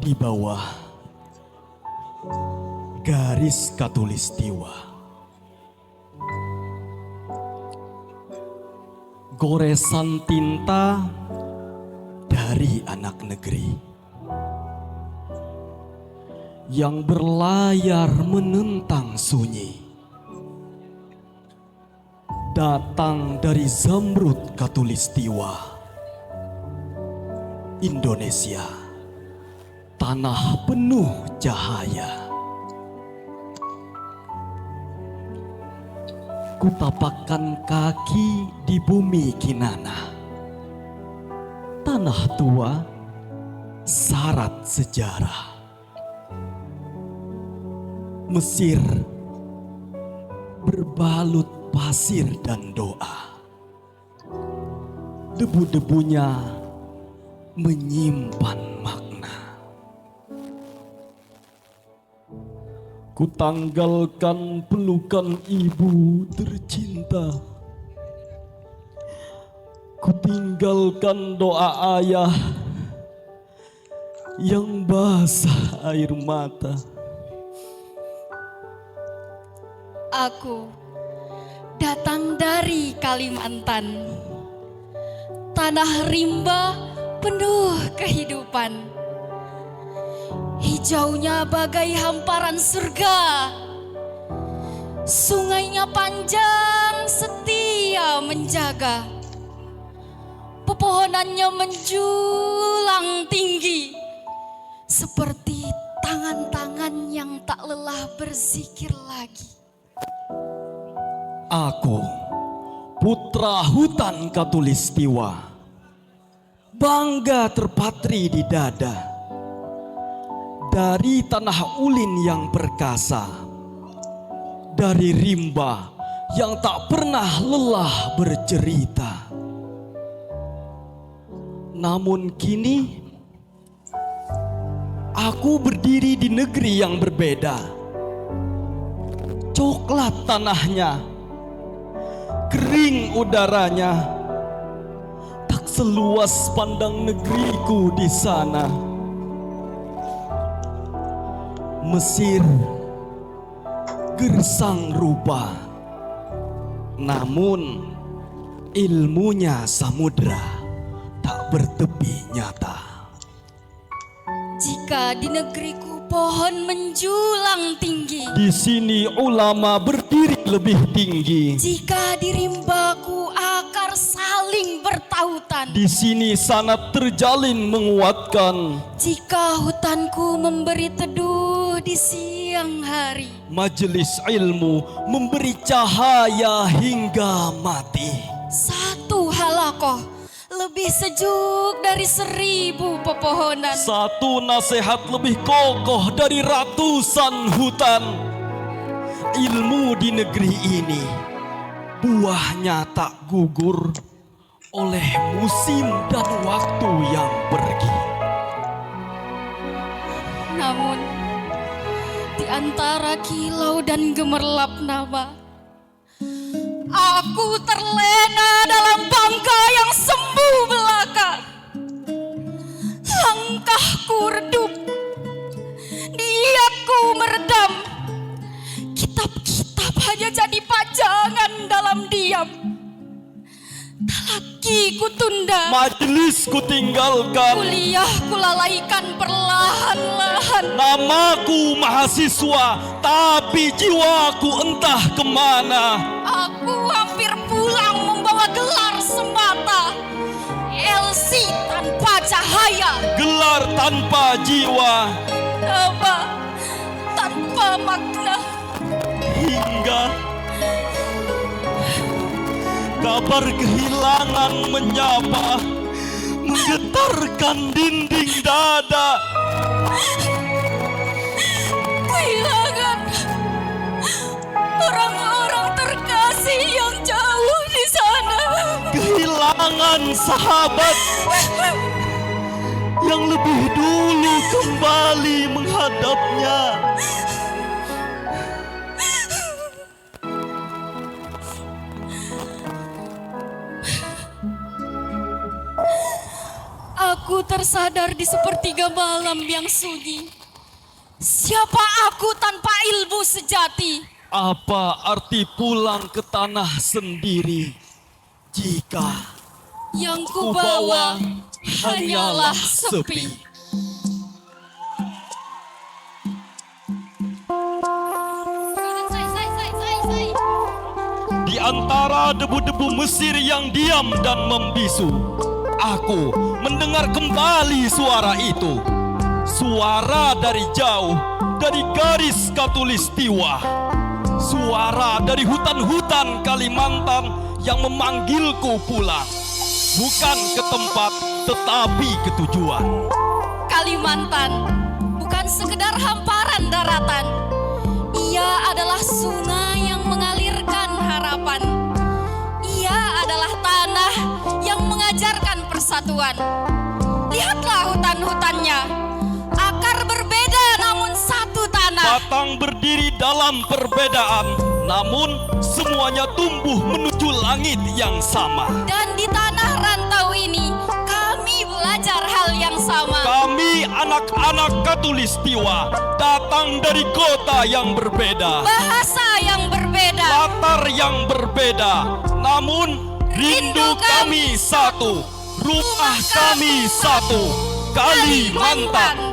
Di bawah garis khatulistiwa, goresan tinta dari anak negeri yang berlayar menentang sunyi, datang dari Zamrud khatulistiwa. Indonesia, tanah penuh cahaya. Kutapakkan kaki di bumi Kinana, tanah tua syarat sejarah. Mesir berbalut pasir dan doa, debu-debunya menyimpan makna. Kutanggalkan pelukan ibu tercinta, kutinggalkan doa ayah yang basah air mata. Aku datang dari Kalimantan, tanah rimba penuh kehidupan. Hijaunya bagai hamparan surga, sungainya panjang setia menjaga, pepohonannya menjulang tinggi, seperti tangan-tangan yang tak lelah berzikir lagi. Aku, putra hutan khatulistiwa, bangga terpatri di dada. Dari tanah ulin yang perkasa, dari rimba yang tak pernah lelah bercerita. Namun kini, aku berdiri di negeri yang berbeda. Coklat tanahnya, kering udaranya, tak seluas pandang negeriku di sana. Mesir gersang rupa, namun ilmunya samudra tak bertepi nyata. Jika di negeriku pohon menjulang tinggi, Di sini ulama berdiri lebih tinggi. jika di rimbaku akar saling bertautan, Di sini sanat terjalin menguatkan. jika hutanku memberi teduh di siang hari, Majelis ilmu memberi cahaya hingga mati. satu halakoh lebih sejuk dari 1000 pepohonan. Satu nasihat lebih kokoh dari ratusan hutan. Ilmu di negeri ini buahnya tak gugur oleh musim dan waktu yang pergi. Namun di antara kilau dan gemerlap nama, aku terlena dalam bangka yang semu belaka. Langkahku redup, niatku meredam. Kitab-kitab hanya jadi pajangan dalam diam. Tak lagi ku tunda, Majelis ku tinggalkan. kuliah ku lalaikan perlahan-lahan. Namaku mahasiswa, tapi jiwaku entah kemana. Aku hampir pulang membawa gelar semata, LC tanpa cahaya, Gelar tanpa jiwa, nama tanpa makna. hingga kabar kehilangan menyapa, menggetarkan dinding dada. Kehilangan orang-orang terkasih yang jauh di sana. Kehilangan sahabat yang lebih dulu kembali menghadapnya. Aku tersadar di sepertiga malam yang sunyi. Siapa aku tanpa ilmu sejati? Apa arti pulang ke tanah sendiri jika Yang ku kubawa bawa hanyalah sepi. Di antara debu-debu Mesir yang diam dan membisu, aku mendengar kembali suara itu. Suara dari jauh, dari garis Katulistiwa. Suara dari hutan-hutan Kalimantan yang memanggilku pulang. Bukan ke tempat, tetapi ke tujuan. Kalimantan bukan sekedar hamparan daratan. Ia adalah sungai yang mengalirkan harapan. Ia adalah tanah yang mengajarkan persatuan. Lihatlah hutan-hutannya. Akar berbeda namun satu tanah. Batang berdiri dalam perbedaan, namun semuanya tumbuh menuju langit yang sama. Dan di tanah rantau ini kami belajar hal yang sama. Kami anak-anak Katulistiwa datang dari kota yang berbeda, Bahasa yang berbeda. latar yang berbeda, namun rindu kami satu, rumah kami satu, Kalimantan.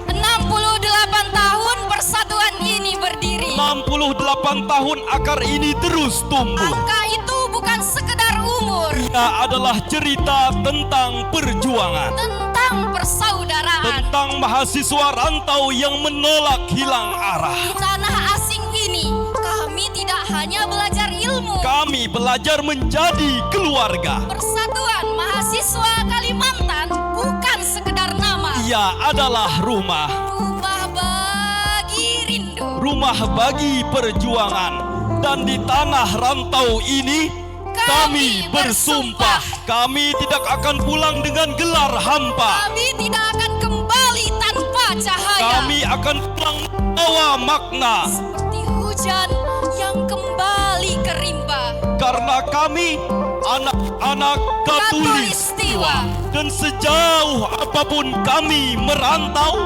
68 tahun persatuan ini berdiri. 68 tahun akar ini terus tumbuh. Angka itu bukan sekedar umur, Ia adalah cerita tentang perjuangan, tentang persaudaraan. tentang mahasiswa rantau yang menolak hilang arah. Di tanah asing ini kami tidak hanya belajar ilmu. Kami belajar menjadi keluarga. Persatuan mahasiswa Kalimantan bukan sekedar nama. Ia adalah rumah, Rumah bagi rindu. rumah bagi perjuangan. Dan di tanah rantau ini kami bersumpah, kami tidak akan pulang dengan gelar hampa. Kami tidak akan kembali tanpa cahaya. Kami akan pulang membawa makna. Seperti hujan yang kembali ke rimba. Karena kami anak-anak Katulistiwa. Dan sejauh apapun kami merantau,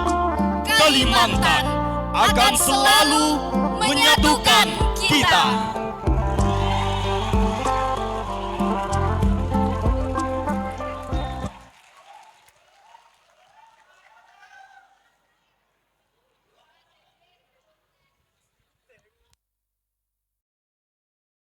Kalimantan akan selalu menyatukan kita.